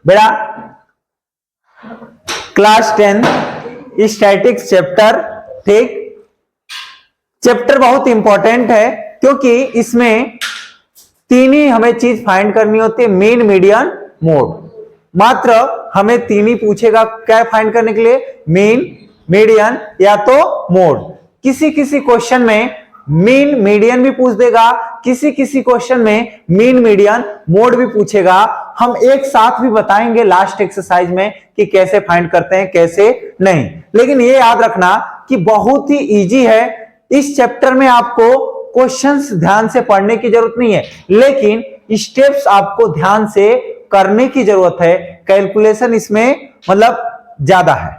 बेटा class 10 statics chapter, ठीक। Chapter बहुत इंपॉर्टेंट है क्योंकि इसमें तीन ही हमें चीज फाइंड करनी होती है, मीन, मीडियन, मोड। मात्र हमें तीन ही पूछेगा क्या फाइंड करने के लिए, मीन, मीडियन या तो मोड। किसी किसी क्वेश्चन में मीन मीडियन भी पूछ देगा, किसी किसी क्वेश्चन में मीन मीडियन मोड भी पूछेगा। हम एक साथ भी बताएंगे लास्ट एक्सरसाइज में कि कैसे फाइंड करते हैं कैसे नहीं। लेकिन ये याद रखना कि बहुत ही इजी है। इस चैप्टर में आपको क्वेश्चंस ध्यान से पढ़ने की जरूरत नहीं है, लेकिन स्टेप्स आपको ध्यान से करने की जरूरत है। कैलकुलेशन इसमें मतलब ज्यादा है,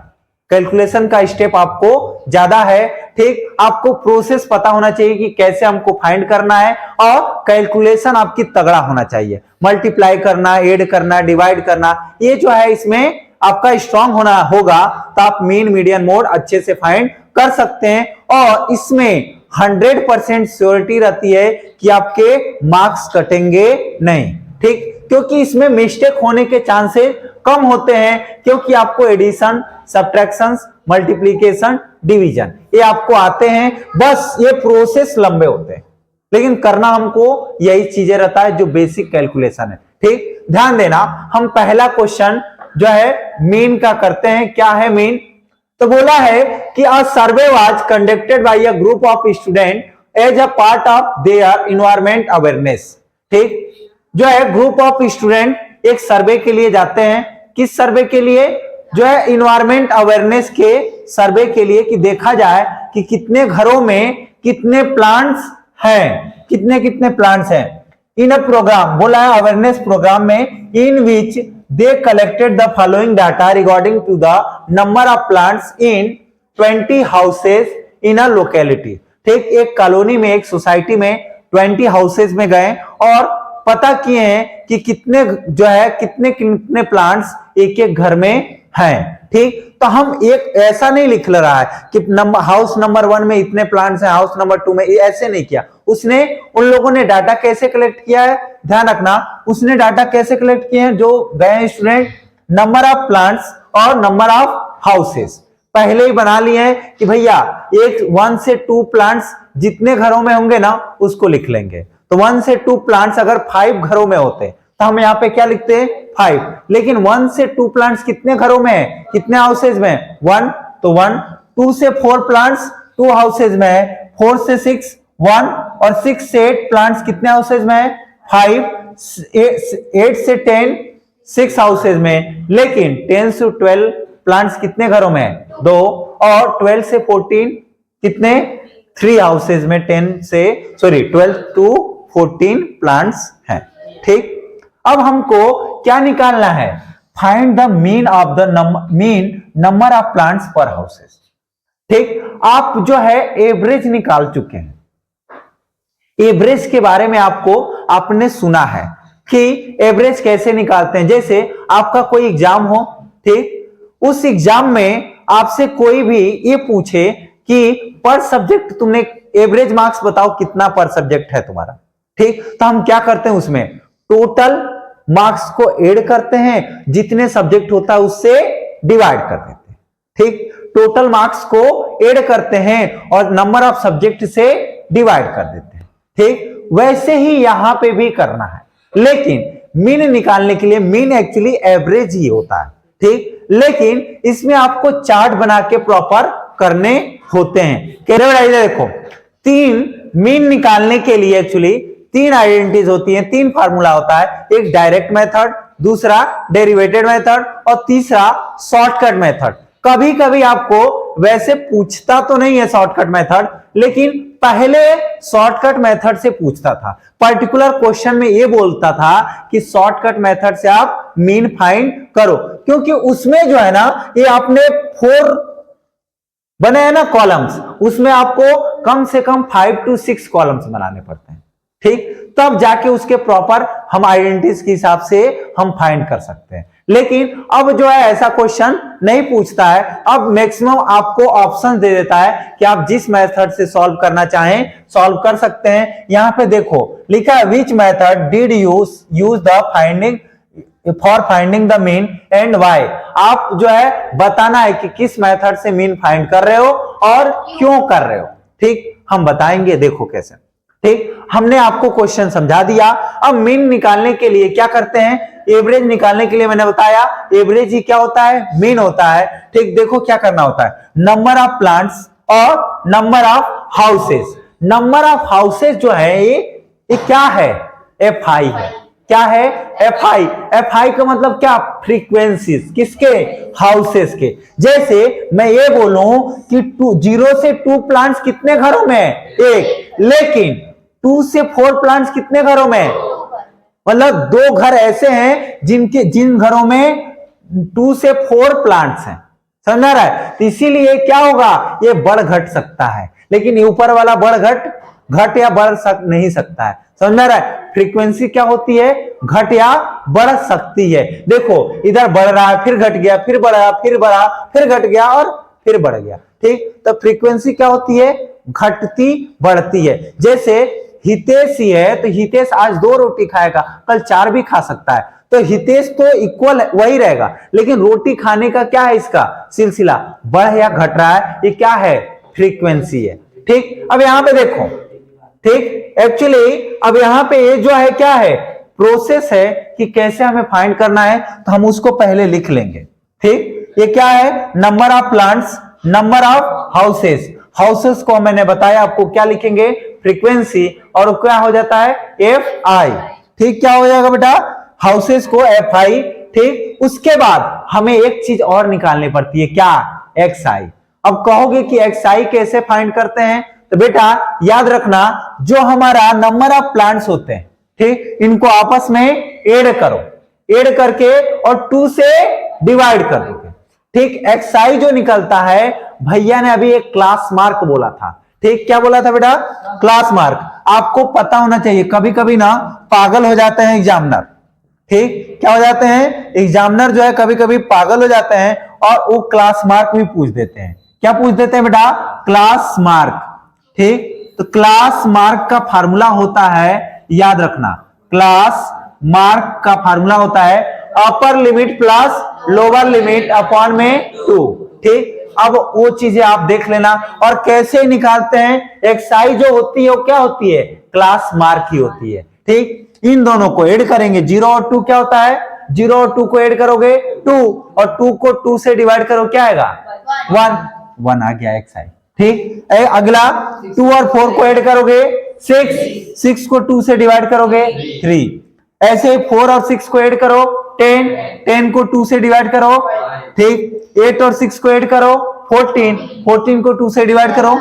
कैलकुलेशन का स्टेप आपको ज्यादा है, ठीक। आपको प्रोसेस पता होना चाहिए कि कैसे हमको फाइंड करना है, और कैलकुलेशन आपकी तगड़ा होना चाहिए। मल्टीप्लाई करना, ऐड करना, डिवाइड करना, ये जो है इसमें आपका स्ट्रांग होना होगा, तो आप मीन, मीडियन, मोड अच्छे से फाइंड कर सकते हैं। और इसमें 100% श्योरिटी रहती है कि आपके मार्क्स कटेंगे नहीं, ठीक। क्योंकि इसमें मिस्टेक होने के चांसेस कम होते हैं, क्योंकि आपको एडिशन, सब्ट्रैक्शन, मल्टीप्लिकेशन, डिवीजन ये आपको आते हैं। बस ये प्रोसेस लंबे होते हैं, लेकिन करना हमको यही चीजें रहता है जो बेसिक कैलकुलेशन है, ठीक। ध्यान देना, हम पहला क्वेश्चन जो है मीन का करते हैं। क्या है मीन? तो बोला है कि a survey was conducted by a group of student as a part of their environment awareness, ठीक। जो है ग्रुप ऑफ स्टूडेंट एक सर्वे के लिए जाते हैं। किस सर्वे के लिए? जो है इन्वायरमेंट अवेयरनेस के सर्वे के लिए, कि देखा जाए कि कितने घरों में कितने प्लांट्स हैं, कितने कितने प्लांट्स हैं। इन अ प्रोग्राम, बोला है अवेयरनेस प्रोग्राम में, in which they collected the following data regarding to the number of plants in 20 houses in a locality, ठीक। एक कॉलोनी में, एक सोसाइटी में 20 हाउसेस में गए और पता किए हैं कि कितने जो है कितने कितने प्लांट्स एक एक घर में हैं, ठीक। तो हम एक ऐसा नहीं लिख रहा है कि हाउस नंबर 1 में इतने प्लांट्स हैं, हाउस नंबर 2 में, ऐसे नहीं किया उसने। उन लोगों ने डाटा कैसे कलेक्ट किया है, ध्यान रखना, उसने डाटा कैसे कलेक्ट किए हैं, जो गए स्टूडेंट, नंबर ऑफ प्लांट्स और नंबर ऑफ हाउसेस पहले ही बना लिए हैं कि भैया एक 1 से 2 प्लांट्स जितने घरों में होंगे ना उसको लिख लेंगे। तो 1 से 2 प्लांट्स अगर 5 घरों में होते तो हम यहां पे क्या लिखते हैं, 5। लेकिन 1 से 2 प्लांट्स कितने घरों में है, कितने हाउसेज में, 1, तो 1। 2 से 4 प्लांट्स 2 हाउसेज में है, 4 से 6 1, और 6 से 8 प्लांट्स कितने हाउसेज में है, 5। 8 से 10 6 हाउसेज में। लेकिन 10 से 12 प्लांट्स कितने घरों में है, 2, और 12 से 14 कितने, 3 हाउसेज में। 12 to 14 प्लांट्स हैं, ठीक। अब हमको क्या निकालना है, find the mean of the number of plants पर हाउसेस, ठीक। आप जो है एवरेज निकाल चुके हैं। एवरेज के बारे में आपने सुना है कि एवरेज कैसे निकालते हैं। जैसे आपका कोई एग्जाम हो, ठीक, उस एग्जाम में आपसे कोई भी ये पूछे कि पर सब्जेक्ट तुमने एवरेज मार्क्स बताओ कितना पर सब्जेक्ट है तुम्हारा, ठीक। तो हम क्या करते हैं, उसमें टोटल मार्क्स को ऐड करते हैं, जितने सब्जेक्ट होता है उससे डिवाइड कर देते हैं, ठीक। टोटल मार्क्स को ऐड करते हैं और नंबर ऑफ सब्जेक्ट से डिवाइड कर देते हैं, ठीक। वैसे ही यहां पे भी करना है, लेकिन मीन निकालने के लिए, मीन एक्चुअली एवरेज ही होता है, ठीक। लेकिन इसमें आपको चार्ट बना के प्रॉपर करने होते हैं। देखो, 3 मीन निकालने के लिए एक्चुअली 3 आइडेंटिटीज होती हैं, 3 फार्मूला होता है। एक डायरेक्ट मेथड, दूसरा डेरिवेटेड मेथड, और तीसरा शॉर्टकट मेथड। कभी कभी आपको वैसे पूछता तो नहीं है शॉर्टकट मेथड, लेकिन पहले शॉर्टकट मेथड से पूछता था। पर्टिकुलर क्वेश्चन में ये बोलता था कि शॉर्टकट मेथड से आप मीन फाइंड करो, क्योंकि उसमें जो है ना, ये आपने 4 बने हैं ना कॉलम्स, उसमें आपको कम से कम 5 to 6 कॉलम्स बनाने पड़ते हैं, ठीक। तब जाके उसके प्रॉपर हम आइडेंटिटीज के हिसाब से हम फाइंड कर सकते हैं। लेकिन अब जो है ऐसा क्वेश्चन नहीं पूछता है। अब मैक्सिमम आपको ऑप्शन दे देता है कि आप जिस मेथड से सॉल्व करना चाहें सॉल्व कर सकते हैं। यहां पे देखो लिखा है, which method did use the finding for finding the mean and Y. आप जो है बताना है कि किस मेथड से मीन फाइंड कर रहे हो और क्यों कर रहे हो। ठीक, हम बताएंगे, देखो कैसे। ठीक, हमने आपको क्वेश्चन समझा दिया। अब मीन निकालने के लिए क्या करते हैं, एवरेज निकालने के लिए मैंने बताया एवरेज ही क्या होता है, मीन होता है। ठीक, देखो क्या करना होता है, नंबर ऑफ प्लांट्स और number of houses. Number of houses जो है ये क्या है, FI है। क्या है, FI। FI का मतलब क्या, फ्रीक्वेंसीज, किसके, हाउसेस के। जैसे मैं ये बोलूं कि 0 से 2 प्लांट्स कितने घरों में है, एक, लेकिन 2 से 4 प्लांट्स कितने घरों में, मतलब 2 घर ऐसे हैं जिन घरों में 2 से 4 प्लांट्स हैं। समझ रहा है, तो इसीलिए क्या होगा, ये बढ़ घट सकता है, लेकिन ऊपर वाला बढ़ घट या बढ़ नहीं सकता है। समझ रहा है, फ्रीक्वेंसी क्या होती है, घट या बढ़ सकती है। देखो इधर बढ़ रहा है, फिर घट गया, फिर बढ़ा, फिर बढ़ा, फिर घट गया और फिर बढ़ गया। ठीक, तो फ्रीक्वेंसी क्या होती है, घटती बढ़ती है। जैसे हितेश ही है, तो हितेश आज 2 रोटी खाएगा, कल 4 भी खा सकता है, तो हितेश तो इक्वल वही रहेगा, लेकिन रोटी खाने का क्या है, इसका सिलसिला बढ़ या घट रहा है, ये क्या है, फ्रीक्वेंसी है। ठीक, अब यहां पे देखो, ठीक, एक्चुअली अब यहां पे ये जो है क्या है, प्रोसेस है कि कैसे हमें फाइंड करना है, तो हम उसको पहले लिख लेंगे। ठीक, ये क्या है, number of plants, number of houses. Houses को मैंने बताया आपको क्या लिखेंगे, फ्रीक्वेंसी, और क्या हो जाता है, FI। ठीक, क्या हो जाएगा बेटा, हाउसेस को FI। ठीक, उसके बाद हमें एक चीज और निकालनी पड़ती है, क्या, XI। अब कहोगे कि XI कैसे फाइंड करते हैं, तो बेटा याद रखना, जो हमारा नंबर ऑफ प्लांट्स होते हैं, ठीक, इनको आपस में ऐड करो, ऐड करके और 2 से डिवाइड कर दोगे। ठीक, XI जो निकलता है, भैया ने अभी एक क्लास मार्क बोला था। ठीक, क्या बोला था बेटा, क्लास मार्क। आपको पता होना चाहिए, कभी कभी ना पागल हो जाते हैं एग्जामिनर। ठीक, क्या हो जाते हैं, एग्जामिनर जो है कभी कभी पागल हो जाते हैं और वो क्लास मार्क भी पूछ देते हैं। क्या पूछ देते हैं बेटा, क्लास मार्क। ठीक, तो क्लास मार्क का फार्मूला होता है, याद रखना, क्लास मार्क का फार्मूला होता है upper limit plus lower limit upon में 2। ठीक, अब वो चीजें आप देख लेना, और कैसे निकालते हैं, XI जो होती है वो क्या होती है, क्लास मार्क ही होती है। ठीक, इन दोनों को ऐड करेंगे, 0 और 2 क्या होता है, 0 और 2 को ऐड करोगे 2, और 2 को 2 से डिवाइड करो, क्या आएगा, 1 आ गया XI। ठीक, अगला 2 और 4 को ऐड करोगे 6 को 2 से डिवाइड करोगे 3, ऐसे 4 और 6 को ऐड करो 10 को 2 से डिवाइड करो। ठीक, 8 और 6 को ऐड करो 14 को 2 से डिवाइड करो।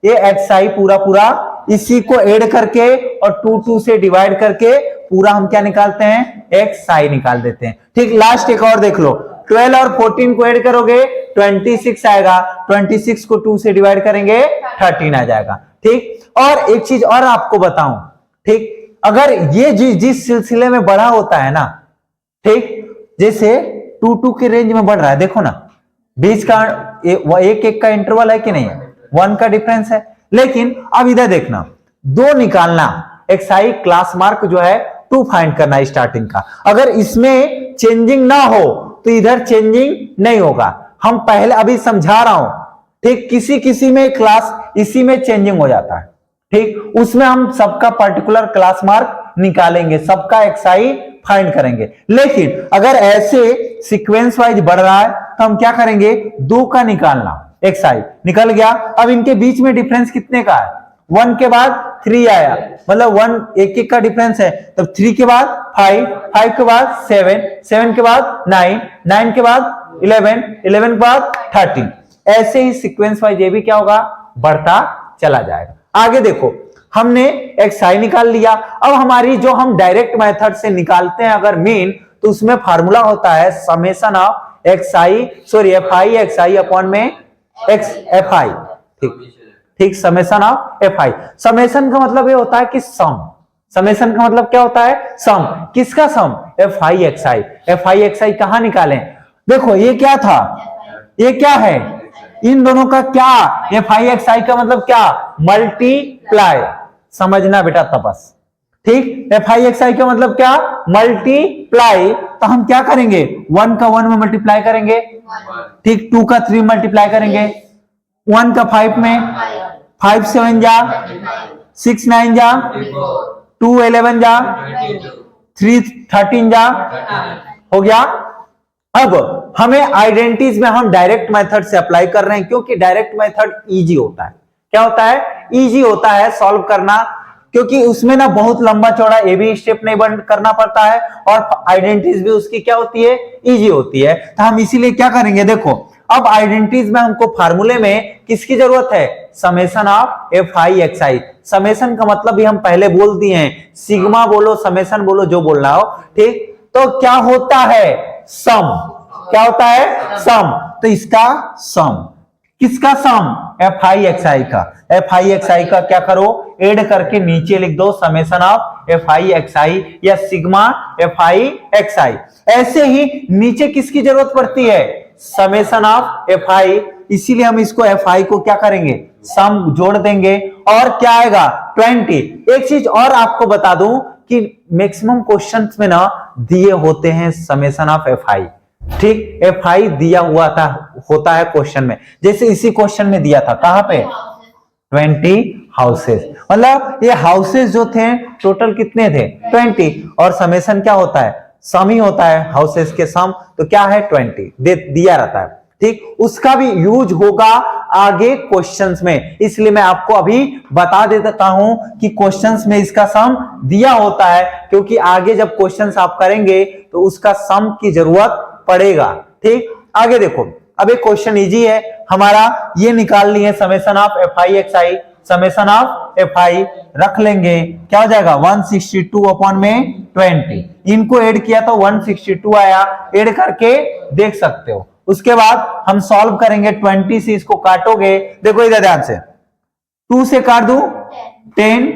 ये XI पूरा इसी को ऐड करके और 2 से डिवाइड करके पूरा हम क्या निकालते हैं, XI निकाल देते हैं। ठीक, लास्ट एक और देख लो, 12 और 14 को ऐड करोगे 26 आएगा, 26 को 2 से डिवाइड करेंगे 13 आ जाएगा। ठीक, और एक चीज और आपको बताऊं, ठीक, अगर ये जिस सिलसिले में बढ़ा होता है ना, ठीक, जैसे 2 के रेंज में बढ़ रहा है, देखो ना बीच का एक का इंटरवल है कि नहीं, 1 का डिफरेंस है, लेकिन अब इधर देखना, 2 निकालना, XI क्लास मार्क जो है 2 फाइंड करना स्टार्टिंग का। अगर इसमें चेंजिंग ना हो तो इधर चेंजिंग नहीं होगा। हम पहले अभी समझा रहा हूं, ठीक, किसी में क्लास इसी में चेंजिंग हो जाता है। ठीक, उसमें हम सबका पर्टिकुलर क्लास मार्क निकालेंगे, सबका XI फाइंड करेंगे। लेकिन अगर ऐसे सीक्वेंस वाइज बढ़ रहा है तो हम क्या करेंगे, 2 का निकालना, XI निकल गया। अब इनके बीच में डिफरेंस कितने का है, 1 के बाद 3 आया, मतलब 1 एक का डिफरेंस है, तब 3 के बाद 5 के बाद 7 के बाद 9 के बाद 11 के बाद 13, ऐसे ही सीक्वेंस वाइज ये भी क्या होगा, बढ़ता चला जाएगा। आगे देखो, हमने XI निकाल लिया। अब हमारी जो हम डायरेक्ट मेथड से निकालते हैं अगर मीन, तो उसमें फार्मूला होता है summation of FI XI upon में FI। ठीक, समेशन ऑफ FI। समेशन का मतलब ये होता है कि सम, समेशन का मतलब क्या होता है, सम। किसका सम, FI XI कहां निकालें, देखो ये क्या था, ये क्या है, इन दोनों का क्या, FI XI का मतलब क्या, मल्टीप्लाई, समझना बेटा तपस। ठीक। FI का मतलब क्या, मल्टीप्लाई, तो हम क्या करेंगे, 1 का 1 में मल्टीप्लाई करेंगे, ठीक, 2 का 3 मल्टीप्लाई करेंगे, 1 का 5 में, 5 7 जा, 6 9 जा, 2 11 जा, 3 13 जा, हो गया। अब हमें आइडेंटिटीज में हम डायरेक्ट मेथड से अप्लाई कर रहे हैं, क्योंकि डायरेक्ट मेथड इजी होता है। क्या होता है, इजी होता है सॉल्व करना, क्योंकि उसमें ना बहुत लंबा चौड़ा ए बी स्टेप नहीं बंद करना पड़ता है, और आइडेंटिटीज भी उसकी क्या होती है, इजी होती है। तो हम इसीलिए क्या करेंगे, देखो अब आइडेंटिटीज में हमको फार्मूले में किसकी जरूरत है, समेशन ऑफ FI समेशन का मतलब भी हम पहले बोल दिए हैं, सिग्मा बोलो समेशन बोलो जो बोलना हो, ठीक। तो क्या होता है, सम, क्या होता है, सम। तो इसका सम, किसका सम, FI का। FI का क्या करो, ऐड करके नीचे लिख दो समेशन ऑफ FI या सिग्मा FI। ऐसे ही नीचे किसकी जरूरत पड़ती है, समेशन ऑफ FI, इसीलिए हम इसको FI को क्या करेंगे, सम जोड़ देंगे, और क्या आएगा 20। एक चीज और आपको बता दूं कि मैक्सिमम क्वेश्चंस में ना दिए होते हैं समेशन ऑफ FI, ठीक। FI दिया हुआ था, होता है क्वेश्चन में, जैसे इसी क्वेश्चन में दिया था, कहां पे, 20 हाउसेस, मतलब ये हाउसेस जो थे टोटल कितने थे, 20, और समेशन क्या होता है, सम ही होता है, हाउसेस के सम, तो क्या है 20 दिया रहता है, ठीक। उसका भी यूज होगा आगे क्वेश्चंस में, इसलिए मैं आपको अभी बता देता हूं कि क्वेश्चंस में इसका सम दिया होता है, क्योंकि आगे जब क्वेश्चंस आप करेंगे तो उसका सम की जरूरत पड़ेगा, ठीक। आगे देखो, अब एक क्वेश्चन इजी है हमारा, ये निकाल लिए summation of FI summation of FI रख लेंगे, क्या हो जाएगा 162 अपॉन में 20, इनको ऐड किया तो 162 आया, ऐड करके देख सकते हो। उसके बाद हम सॉल्व करेंगे, 20 से इसको काटोगे, देखो इधर ध्यान से, 2 से काट दूं 10,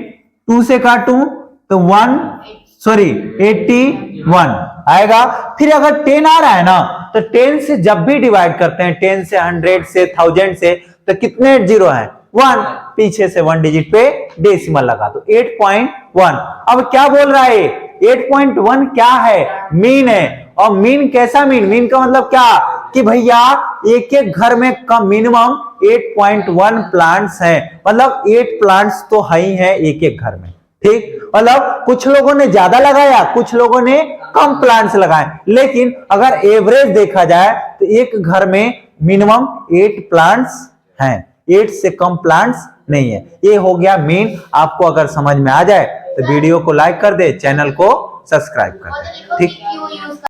2 से काटूं तो 81 आएगा। फिर अगर 10 आ रहा है ना, तो 10 से जब भी डिवाइड करते हैं, 10 से 100 से 1000 से, तो कितने जीरो हैं, 1, पीछे से 1 डिजिट पे डेसिमल लगा दो, 8.1। अब क्या बोल रहा है, 8.1 क्या है, मीन है। और मीन कैसा मीन, मीन का मतलब क्या, कि भैया एक एक घर में कम मिनिमम 8.1 प्लांट्स हैं, मतलब 8 प्लांट्स तो है ही है एक एक घर में, ठीक। मतलब कुछ लोगों ने ज्यादा लगाया, कुछ लोगों ने कम प्लांट्स लगाए, लेकिन अगर एवरेज देखा जाए तो एक घर में मिनिमम 8 प्लांट्स हैं, 8 से कम प्लांट्स नहीं है। ये हो गया मीन। आपको अगर समझ में आ जाए तो वीडियो को लाइक कर दे, चैनल को सब्सक्राइब कर दे, ठीक।